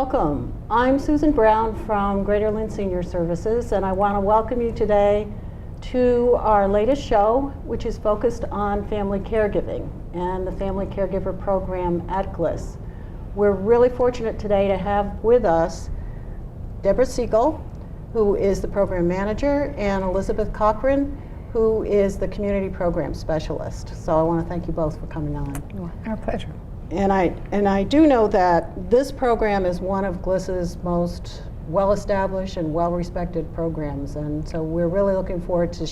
welcome. I'm Susan Brown from Greater Lynn Senior Services, and I want to welcome you today to our latest show, which is focused on family caregiving and the Family Caregiver program at GLSS. We're really fortunate today to have with us Deborah Segil, who is the program manager, and Elizabeth Cochran, who is the community program specialist. So I want to thank you both for coming on. Our pleasure. And I do know that this program is one of GLSS's most well-established and well-respected programs, and so we're really looking forward to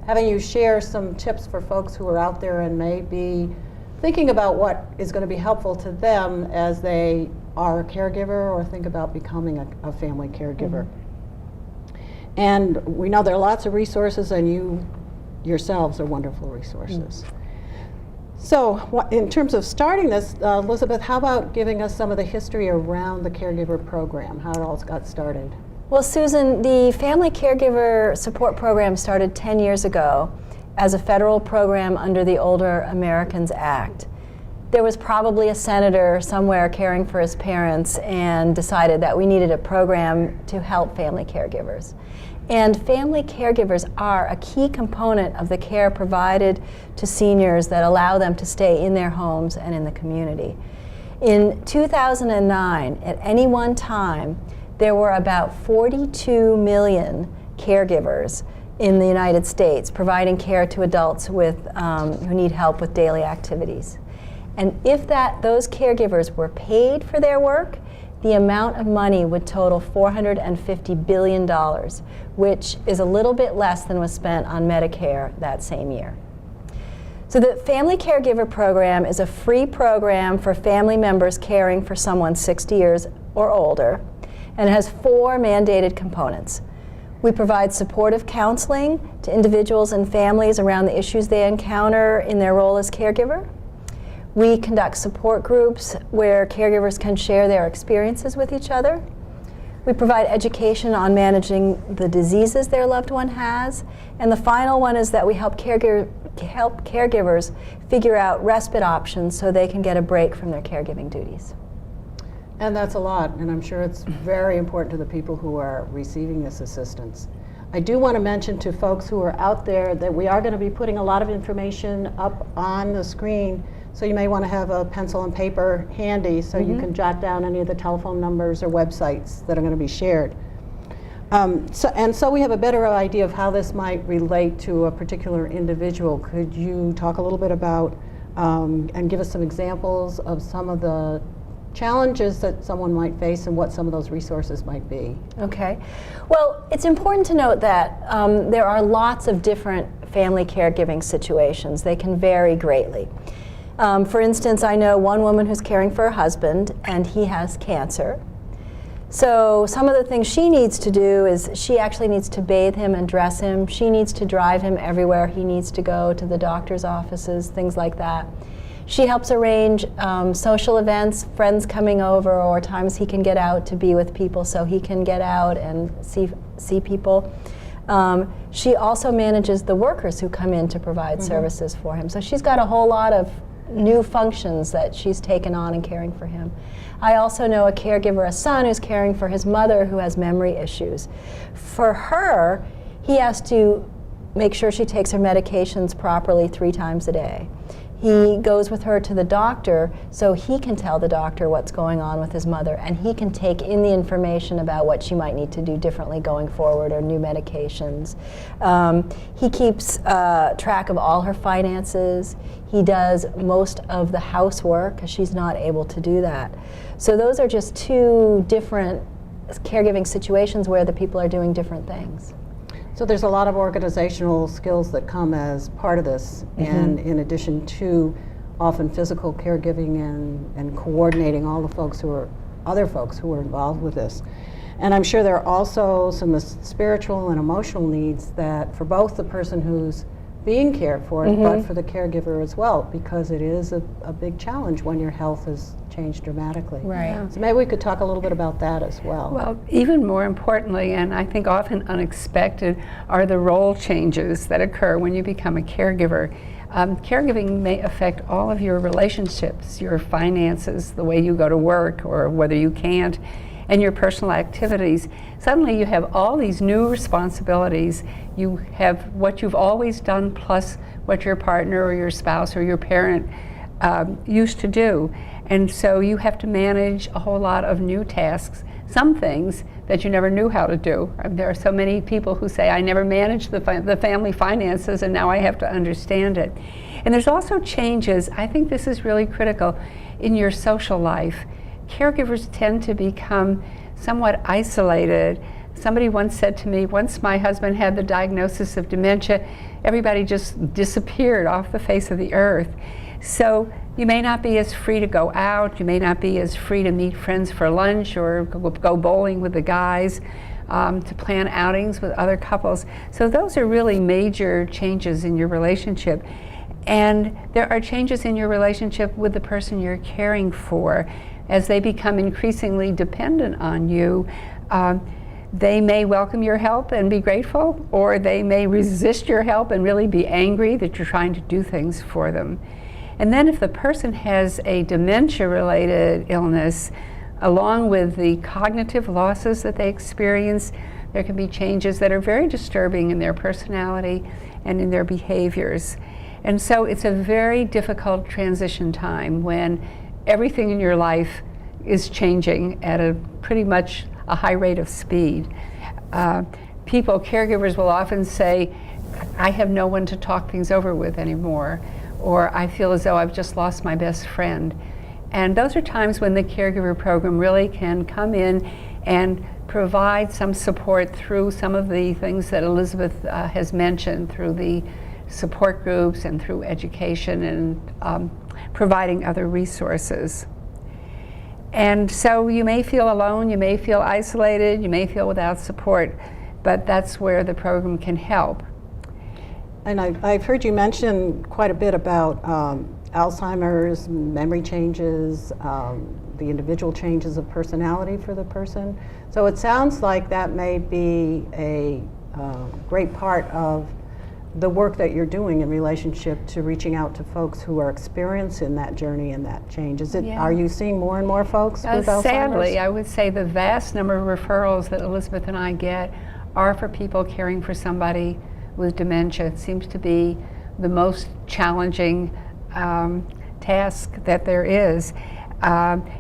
having you share some tips for folks who are out there and may be thinking about what is going to be helpful to them as they are a caregiver or think about becoming a family caregiver. Mm-hmm. And we know there are lots of resources, and you yourselves are wonderful resources. Mm-hmm. So in terms of starting this, Elizabeth, how about giving us some of the history around the caregiver program, how it all got started? Well, Susan, the Family Caregiver Support Program started 10 years ago as a federal program under the Older Americans Act. There was probably a senator somewhere caring for his parents and decided that we needed a program to help family caregivers. And family caregivers are a key component of the care provided to seniors that allow them to stay in their homes and in the community. In 2009, at any one time, there were about 42 million caregivers in the United States providing care to adults with, who need help with daily activities. And if those caregivers were paid for their work, the amount of money would total $450 billion, which is a little bit less than was spent on Medicare that same year. So the Family Caregiver Program is a free program for family members caring for someone 60 years or older, and it has 4 mandated components. We provide supportive counseling to individuals and families around the issues they encounter in their role as caregiver. We conduct support groups where caregivers can share their experiences with each other. We provide education on managing the diseases their loved one has. And the final one is that we help caregivers figure out respite options so they can get a break from their caregiving duties. And that's a lot, and I'm sure it's very important to the people who are receiving this assistance. I do want to mention to folks who are out there that we are going to be putting a lot of information up on the screen, so you may want to have a pencil and paper handy so you can jot down any of the telephone numbers or websites that are going to be shared. So we have a better idea of how this might relate to a particular individual. Could you talk a little bit about and give us some examples of some of the challenges that someone might face and what some of those resources might be? Okay. Well, it's important to note that there are lots of different family caregiving situations. They can vary greatly. For instance, I know one woman who's caring for her husband, and he has cancer. So some of the things she needs to do is she actually needs to bathe him and dress him. She needs to drive him everywhere he needs to go, to the doctor's offices, things like that. She helps arrange social events, friends coming over, or times he can get out to be with people so he can get out and see people. She also manages the workers who come in to provide services for him. So she's got a whole lot of new functions that she's taken on in caring for him. I also know a caregiver, a son, who's caring for his mother who has memory issues. For her, he has to make sure she takes her medications properly 3 times a day. He goes with her to the doctor so he can tell the doctor what's going on with his mother, and he can take in the information about what she might need to do differently going forward or new medications. He keeps track of all her finances. He does most of the housework because she's not able to do that. So those are just 2 different caregiving situations where the people are doing different things. So there's a lot of organizational skills that come as part of this, and in addition to often physical caregiving and coordinating all the folks other folks who are involved with this. And I'm sure there are also some spiritual and emotional needs that for both the person who's being cared for, but for the caregiver as well, because it is a big challenge when your health has changed dramatically. Right. Yeah. So maybe we could talk a little bit about that as well. Well, even more importantly, and I think often unexpected, are the role changes that occur when you become a caregiver. Caregiving may affect all of your relationships, your finances, the way you go to work or whether you can't. and your personal activities, suddenly you have all these new responsibilities. You have what you've always done plus what your partner or your spouse or your parent used to do. And so you have to manage a whole lot of new tasks, some things that you never knew how to do. There are so many people who say, I never managed the family finances and now I have to understand it. And there's also changes, I think this is really critical, in your social life. Caregivers tend to become somewhat isolated. Somebody once said to me, once my husband had the diagnosis of dementia, everybody just disappeared off the face of the earth. So you may not be as free to go out, you may not be as free to meet friends for lunch or go bowling with the guys, to plan outings with other couples. So those are really major changes in your relationship. And there are changes in your relationship with the person you're caring for. As they become increasingly dependent on you, they may welcome your help and be grateful, or they may resist your help and really be angry that you're trying to do things for them. And then if the person has a dementia-related illness, along with the cognitive losses that they experience, there can be changes that are very disturbing in their personality and in their behaviors. And so it's a very difficult transition time when everything in your life is changing at a pretty much a high rate of speed. Caregivers will often say, I have no one to talk things over with anymore, or I feel as though I've just lost my best friend. And those are times when the caregiver program really can come in and provide some support through some of the things that Elizabeth has mentioned, through the support groups and through education and providing other resources. And so you may feel alone, you may feel isolated, you may feel without support, but that's where the program can help. And I've heard you mention quite a bit about Alzheimer's, memory changes, the individual changes of personality for the person. So it sounds like that may be a great part of the work that you're doing in relationship to reaching out to folks who are experiencing that journey and that change. Are you seeing more and more folks with Alzheimer's? Sadly, I would say the vast number of referrals that Elizabeth and I get are for people caring for somebody with dementia. It seems to be the most challenging task that there is.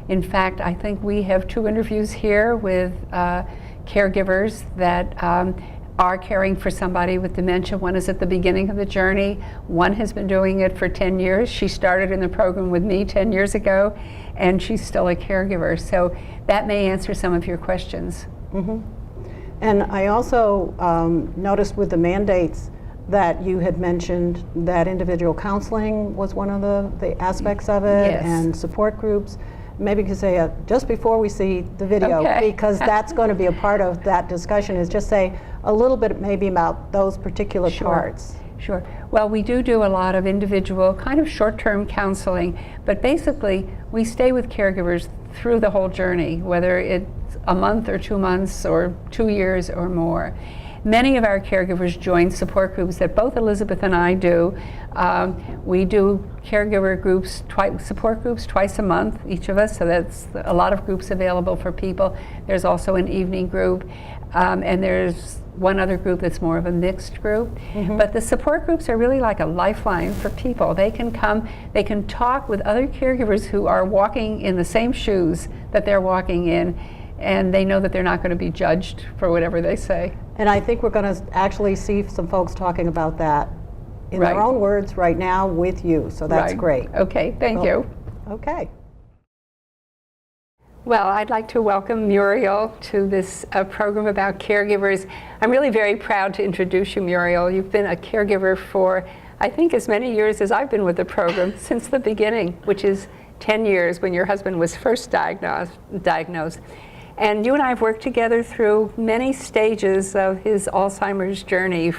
In fact, I think we have 2 interviews here with caregivers that are caring for somebody with dementia. One is at the beginning of the journey. One has been doing it for 10 years. She started in the program with me 10 years ago, and she's still a caregiver. So that may answer some of your questions. Mm-hmm. And I also noticed with the mandates that you had mentioned that individual counseling was one of the aspects of it, yes. And support groups. Maybe you could say, just before we see the video, okay. because that's going to be a part of that discussion, is just say a little bit maybe about those particular parts. Sure. Well, we do a lot of individual, kind of short-term counseling, but basically we stay with caregivers through the whole journey, whether it's a month or 2 months or 2 years or more. Many of our caregivers join support groups that both Elizabeth and I do. We do caregiver groups, support groups twice a month, each of us, so that's a lot of groups available for people. There's also an evening group, and there's one other group that's more of a mixed group. Mm-hmm. But the support groups are really like a lifeline for people. They can come, they can talk with other caregivers who are walking in the same shoes that they're walking in, and they know that they're not going to be judged for whatever they say. And I think we're going to actually see some folks talking about that in their own words right now with you, so that's great. Okay, thank you. Okay. Well, I'd like to welcome Muriel to this program about caregivers. I'm really very proud to introduce you, Muriel. You've been a caregiver for, I think, as many years as I've been with the program, since the beginning, which is 10 years when your husband was first diagnosed. And you and I have worked together through many stages of his Alzheimer's journey.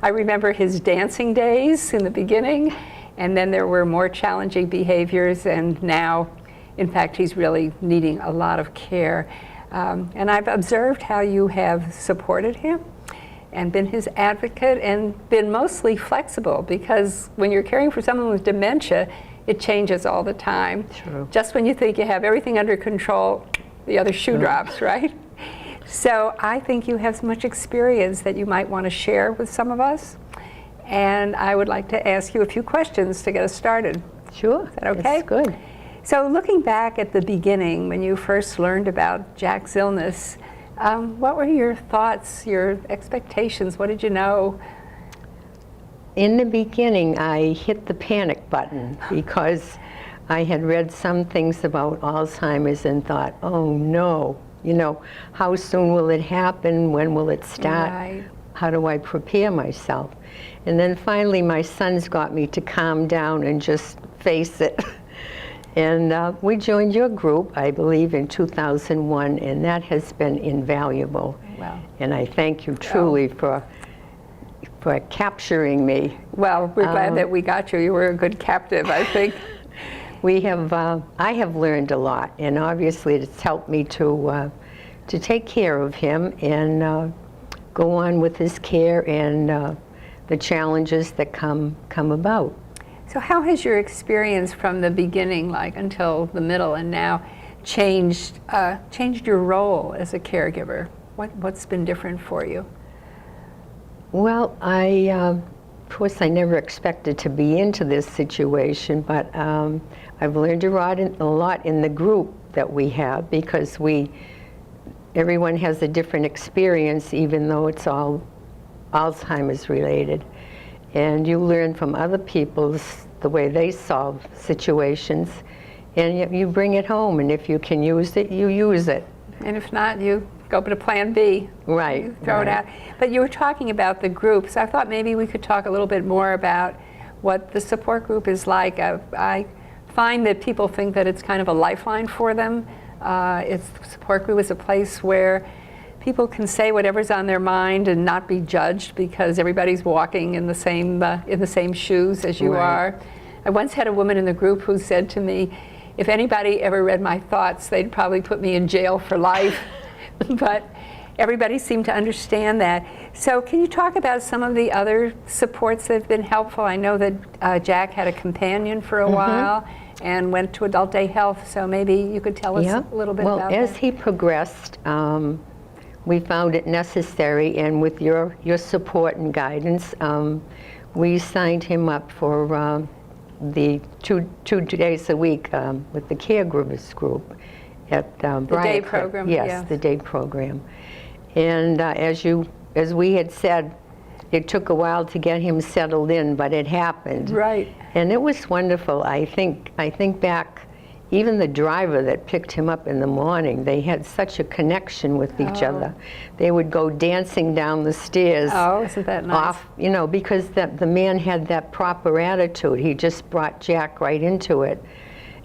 I remember his dancing days in the beginning, and then there were more challenging behaviors, and now, in fact, he's really needing a lot of care. And I've observed how you have supported him and been his advocate and been mostly flexible, because when you're caring for someone with dementia, it changes all the time. True. Just when you think you have everything under control, the other shoe drops, right? So I think you have so much experience that you might want to share with some of us. And I would like to ask you a few questions to get us started. Sure. Is that okay? That's good. So looking back at the beginning, when you first learned about Jack's illness, what were your thoughts, your expectations? What did you know? In the beginning, I hit the panic button because I had read some things about Alzheimer's and thought, oh no, you know, how soon will it happen? When will it start? Right. How do I prepare myself? And then finally my sons got me to calm down and just face it. And we joined your group, I believe, in 2001, and that has been invaluable. Wow. And I thank you truly for capturing me. Well, we're glad that we got you. You were a good captive, I think. I have learned a lot, and obviously it's helped me to take care of him and go on with his care and the challenges that come about. So how has your experience from the beginning, like until the middle and now, changed your role as a caregiver? What's been different for you? Well, of course, I never expected to be into this situation, but I've learned a lot in the group that we have, because everyone has a different experience, even though it's all Alzheimer's related. And you learn from other people's, the way they solve situations, and you bring it home, and if you can use it, you use it. And if not, you go to plan B. Right. You throw it out. But you were talking about the groups. I thought maybe we could talk a little bit more about what the support group is like. I find that people think that it's kind of a lifeline for them. The support group is a place where people can say whatever's on their mind and not be judged because everybody's walking in the same shoes as you are. I once had a woman in the group who said to me, if anybody ever read my thoughts, they'd probably put me in jail for life. But everybody seemed to understand that. So can you talk about some of the other supports that have been helpful? I know that Jack had a companion for a while and went to Adult Day Health, so maybe you could tell us a little bit about that. Well, as he progressed, we found it necessary, and with your support and guidance, we signed him up for the two days a week with the caregivers group at the day program. Yes, the day program. And as we had said, it took a while to get him settled in, but it happened. Right. And it was wonderful. I think back, even the driver that picked him up in the morning, they had such a connection with each other. They would go dancing down the stairs. Oh, isn't that nice? Off, you know, because the man had that proper attitude. He just brought Jack right into it.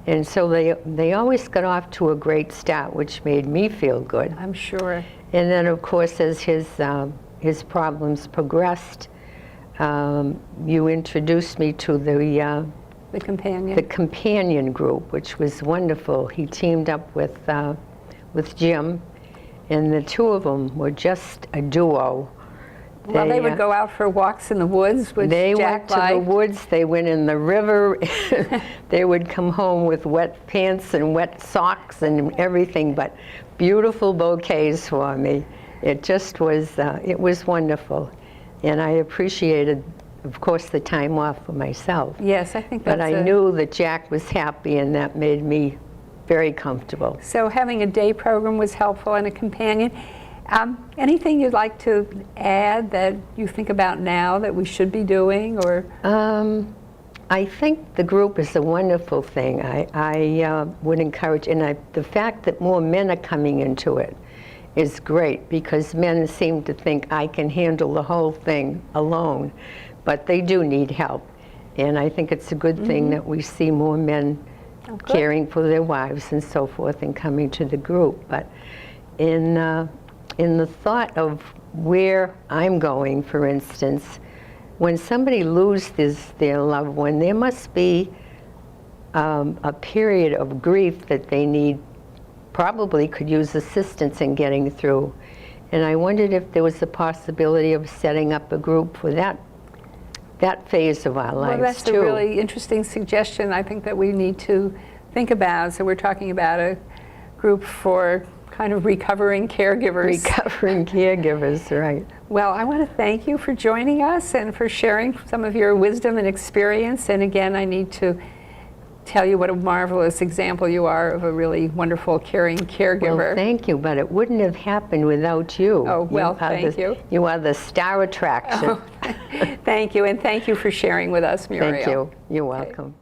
And so they always got off to a great start, which made me feel good. I'm sure. And then, of course, as his problems progressed, you introduced me to the companion group, which was wonderful. He teamed up with Jim, and the two of them were just a duo. Well, they would go out for walks in the woods, which they Jack went to the woods, they went in the river, they would come home with wet pants and wet socks and everything, but beautiful bouquets for me. It just was, it was wonderful. And I appreciated, of course, the time off for myself. Yes, I think that's But I knew that Jack was happy, and that made me very comfortable. So having a day program was helpful, and a companion. Anything you'd like to add that you think about now that we should be doing, or? I think the group is a wonderful thing. I would encourage, and the fact that more men are coming into it is great, because men seem to think I can handle the whole thing alone, but they do need help. And I think it's a good thing that we see more men caring for their wives and so forth and coming to the group. But in the thought of where I'm going, for instance, when somebody loses their loved one, there must be a period of grief that they probably could use assistance in getting through. And I wondered if there was a possibility of setting up a group for that phase of our lives, well, that's too. a really interesting suggestion I think that we need to think about. So we're talking about group for kind of recovering caregivers. Recovering caregivers, right. Well, I want to thank you for joining us and for sharing some of your wisdom and experience. And again, I need to tell you what a marvelous example you are of a really wonderful, caring caregiver. Well, thank you, but it wouldn't have happened without you. Oh, well, thank you. You are the star attraction. Oh, thank you, and thank you for sharing with us, Muriel. Thank you. You're welcome.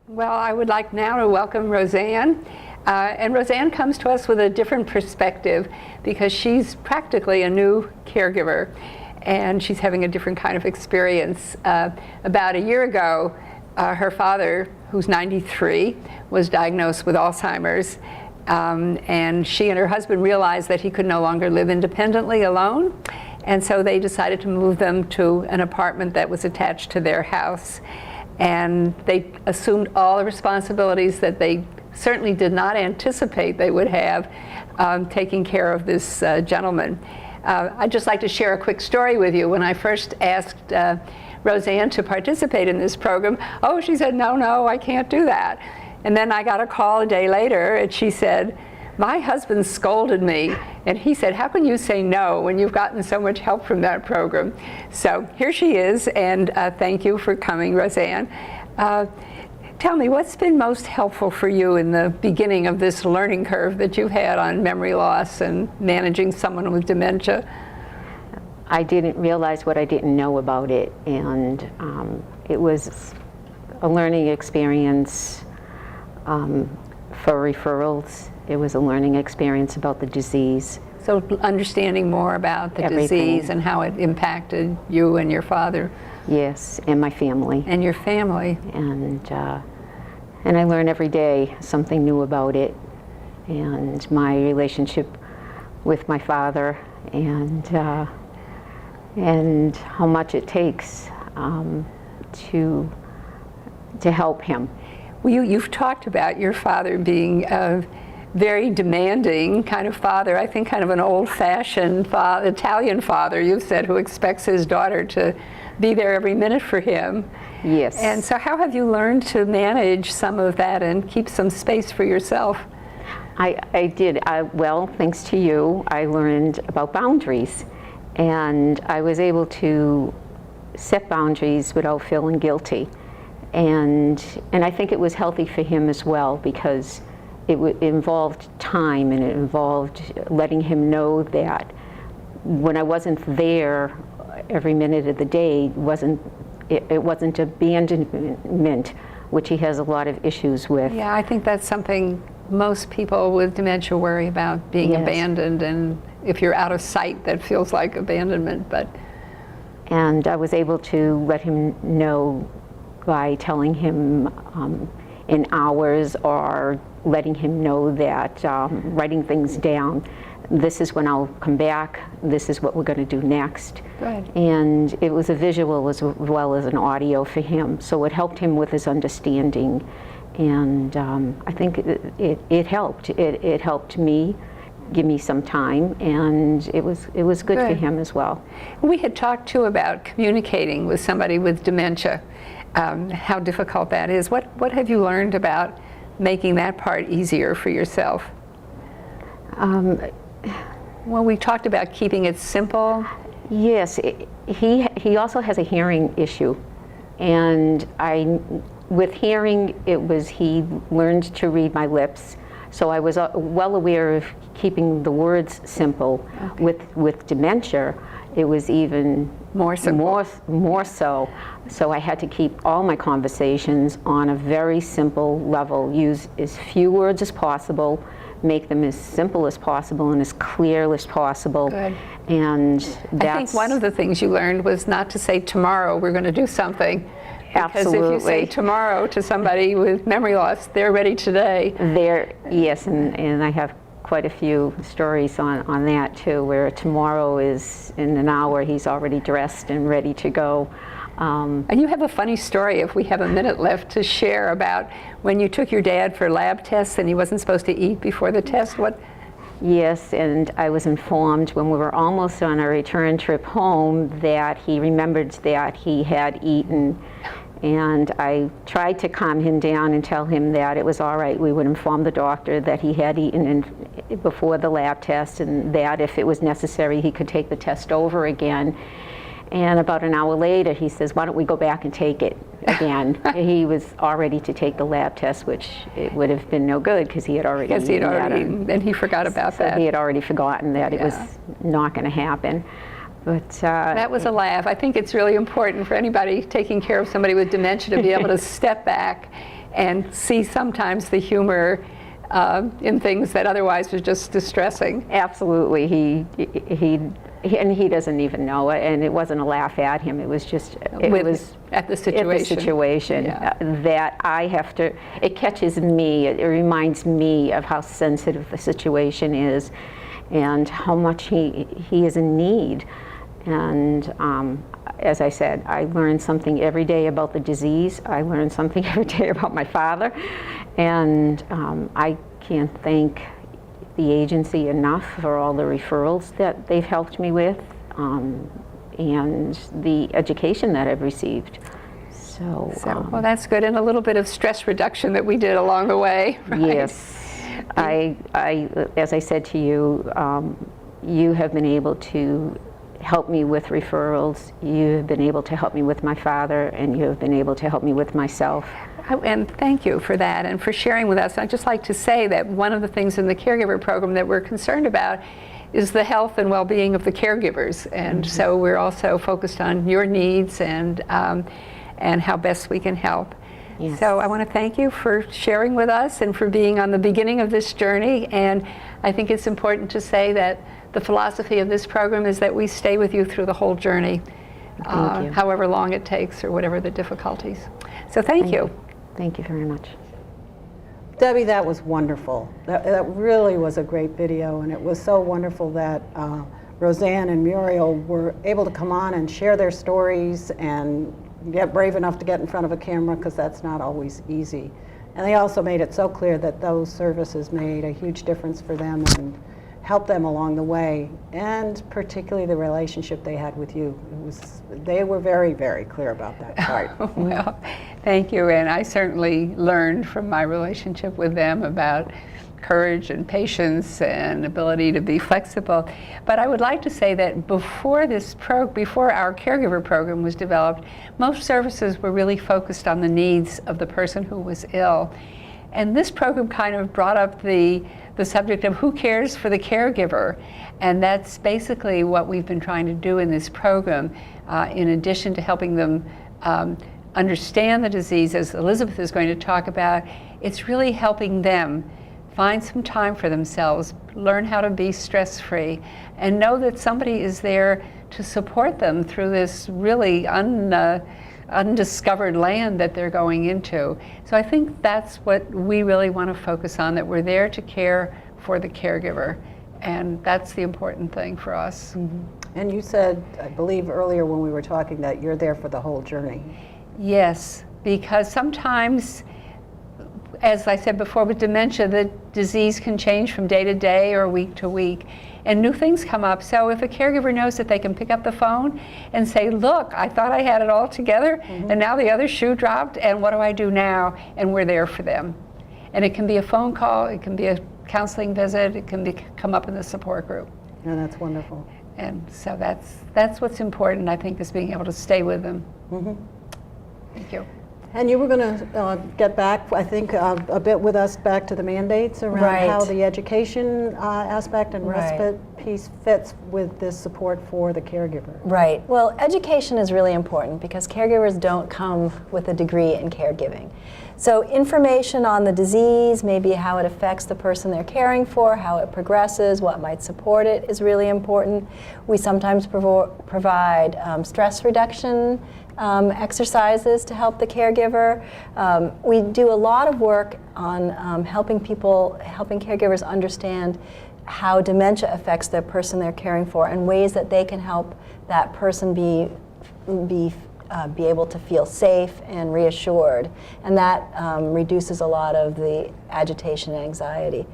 Well, I would like now to welcome Roseanne. And Roseanne comes to us with a different perspective because she's practically a new caregiver, and she's having a different kind of experience. About a year ago, her father, who's 93, was diagnosed with Alzheimer's, and she and her husband realized that he could no longer live independently alone, and so they decided to move them to an apartment that was attached to their house. And they assumed all the responsibilities that they certainly did not anticipate they would have taking care of this gentleman. I'd just like to share a quick story with you. When I first asked Roseanne to participate in this program, oh, she said, no, I can't do that. And then I got a call a day later, and she said, my husband scolded me, and he said, how can you say no when you've gotten so much help from that program? So here she is, and thank you for coming, Roseanne. Tell me, what's been most helpful for you in the beginning of this learning curve that you've had on memory loss and managing someone with dementia? I didn't realize what I didn't know about it, and it was a learning experience for referrals. It was a learning experience about the disease. So understanding more about the disease and how it impacted you and your father. Yes, and my family. And your family. And I learn every day something new about it, and my relationship with my father, and how much it takes to help him. Well, you've talked about your father being a very demanding kind of father. I think kind of an old-fashioned Italian father, you've said, who expects his daughter to be there every minute for him. Yes. And so how have you learned to manage some of that and keep some space for yourself? I did. Well, thanks to you, I learned about boundaries. And I was able to set boundaries without feeling guilty. And I think it was healthy for him as well, because it involved time, and it involved letting him know that when I wasn't there every minute of the day, it wasn't abandonment, which he has a lot of issues with. Yeah, I think that's something most people with dementia worry about, being abandoned, and if you're out of sight, that feels like abandonment. And I was able to let him know by telling him in hours, or letting him know that, writing things down, this is when I'll come back, this is what we're going to do next. Good. And it was a visual as well as an audio for him, so it helped him with his understanding. And I think it helped. It helped me, give me some time, and it was good for him as well. We had talked too about communicating with somebody with dementia, how difficult that is. What have you learned about making that part easier for yourself? Well, we talked about keeping it simple. Yes, he also has a hearing issue, and with hearing, he learned to read my lips, so I was well aware of keeping the words simple. Okay. With dementia, it was even more simple. More so. So I had to keep all my conversations on a very simple level, use as few words as possible, make them as simple as possible and as clear as possible. Good. And that's, I think one of the things you learned was not to say tomorrow we're going to do something. Absolutely. Because if you say tomorrow to somebody with memory loss, they're ready today. Yes, and I have quite a few stories on that too, where tomorrow is in an hour, he's already dressed and ready to go. And you have a funny story, if we have a minute left, to share about when you took your dad for lab tests and he wasn't supposed to eat before the test. What? Yes, and I was informed when we were almost on our return trip home that he remembered that he had eaten, And I tried to calm him down and tell him that it was all right. We would inform the doctor that he had eaten before the lab test, and that if it was necessary, he could take the test over again. And about an hour later, he says, why don't we go back and take it again? He was all ready to take the lab test, which it would have been no good because he had already Yes, he had eaten that. already, and he forgot about So that. he had already forgotten that it was not going to happen. But That was a laugh. I think it's really important for anybody taking care of somebody with dementia to be able to step back and see sometimes the humor in things that otherwise was just distressing. absolutely, he doesn't even know it, and it wasn't a laugh at him. It was just At the situation. At the situation Yeah. that I have to. It catches me. It reminds me of how sensitive the situation is, and how much he is in need. And as I said, I learn something every day about the disease. I learn something every day about my father. And I can't thank the agency enough for all the referrals that they've helped me with, and the education that I've received. So, Well, that's good, and a little bit of stress reduction that we did along the way. Right? yes, as I said to you, you have been able to help me with referrals. You have been able to help me with my father, and you have been able to help me with myself. And thank you for that and for sharing with us. I'd just like to say that one of the things in the caregiver program that we're concerned about is the health and well-being of the caregivers. And so we're also focused on your needs and how best we can help. Yes. So I want to thank you for sharing with us and for being on the beginning of this journey. And I think it's important to say that the philosophy of this program is that we stay with you through the whole journey, Thank you. however long it takes or whatever the difficulties. So thank you. Thank you very much. Debbie, that was wonderful. That really was a great video, and it was so wonderful that Roseanne and Muriel were able to come on and share their stories and get brave enough to get in front of a camera, because that's not always easy. And they also made it so clear that those services made a huge difference for them and helped them along the way, and particularly the relationship they had with you. They were very, very clear about that part. Well, thank you, and I certainly learned from my relationship with them about courage and patience and ability to be flexible. But I would like to say that before our caregiver program was developed, most services were really focused on the needs of the person who was ill. And this program kind of brought up the subject of who cares for the caregiver. And that's basically what we've been trying to do in this program, in addition to helping them understand the disease, as Elizabeth is going to talk about. It's really helping them find some time for themselves, learn how to be stress-free, and know that somebody is there to support them through this really undiscovered land that they're going into. So I think that's what we really want to focus on, that we're there to care for the caregiver. And that's the important thing for us. Mm-hmm. And you said, I believe earlier when we were talking, that you're there for the whole journey. Yes, because sometimes, as I said before, with dementia, the disease can change from day to day or week to week, and new things come up. So if a caregiver knows that they can pick up the phone and say, look, I thought I had it all together, and now the other shoe dropped, and what do I do now? And we're there for them. And it can be a phone call, it can be a counseling visit, it can come up in the support group. Yeah, that's wonderful. And so that's what's important, I think, is being able to stay with them. Mm-hmm. Thank you. And you were going to get back, I think, a bit with us back to the mandates around Right. how the education aspect and Right. respite piece fits with this support for the caregiver. Right. Well, education is really important because caregivers don't come with a degree in caregiving. So information on the disease, maybe how it affects the person they're caring for, how it progresses, what might support it is really important. We sometimes provide stress reduction exercises to help the caregiver. We do a lot of work on helping caregivers understand how dementia affects the person they're caring for and ways that they can help that person be able to feel safe and reassured. And that reduces a lot of the agitation and anxiety.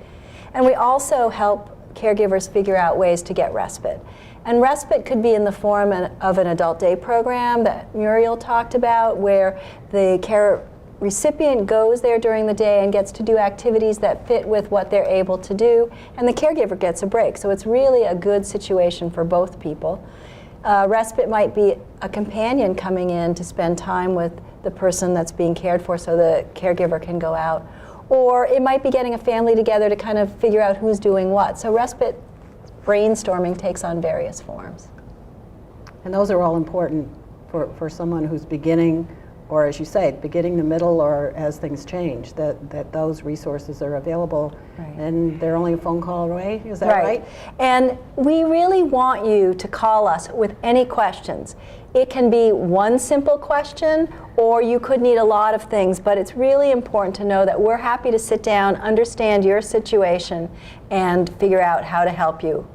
And we also help caregivers figure out ways to get respite. And respite could be in the form of an adult day program that Muriel talked about, where the care recipient goes there during the day and gets to do activities that fit with what they're able to do, and the caregiver gets a break. So it's really a good situation for both people. Respite might be a companion coming in to spend time with the person that's being cared for so the caregiver can go out. Or it might be getting a family together to kind of figure out who's doing what. So respite brainstorming takes on various forms. And those are all important for someone who's beginning, or as you say, beginning, the middle, or as things change, that those resources are available. Right. And they're only a phone call away, is that right? And we really want you to call us with any questions. It can be one simple question, or you could need a lot of things, but it's really important to know that we're happy to sit down, understand your situation, and figure out how to help you.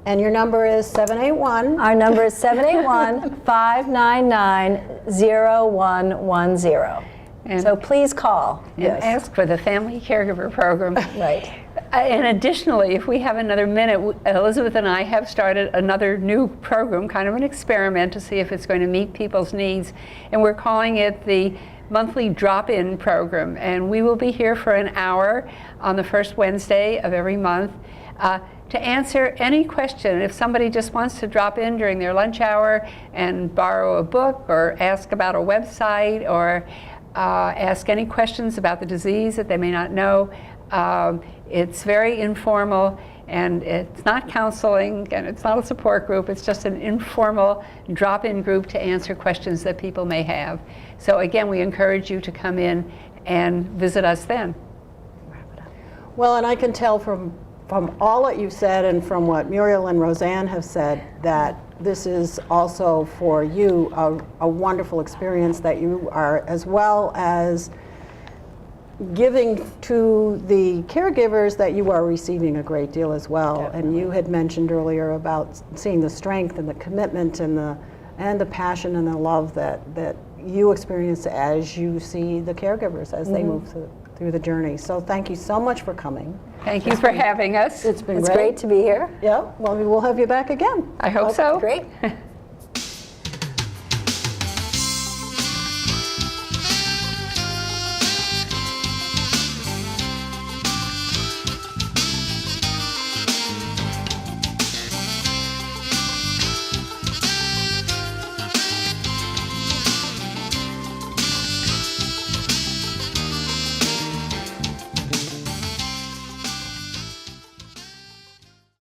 And your number is 781? Our number is 781-599-0110. And- So please call. And ask for the Family Caregiver Program. Right. And additionally, if we have another minute, Elizabeth and I have started another new program, kind of an experiment to see if it's going to meet people's needs. And we're calling it the monthly drop-in program. And we will be here for an hour on the first Wednesday of every month to answer any question. If somebody just wants to drop in during their lunch hour and borrow a book, or ask about a website, or ask any questions about the disease that they may not know, it's very informal, and it's not counseling, and it's not a support group. It's just an informal drop-in group to answer questions that people may have. So again, we encourage you to come in and visit us then. Well, and I can tell from all that you've said and from what Muriel and Roseanne have said, that this is also for you a wonderful experience, that you are, as well as giving to the caregivers, that you are receiving a great deal as well. Definitely. And you had mentioned earlier about seeing the strength and the commitment and the passion and the love that you experience as you see the caregivers as they move through the journey. So thank you so much for coming. Thank you for having us. It's been It's great to be here. Yeah, well, we'll have you back again. I hope so. Great.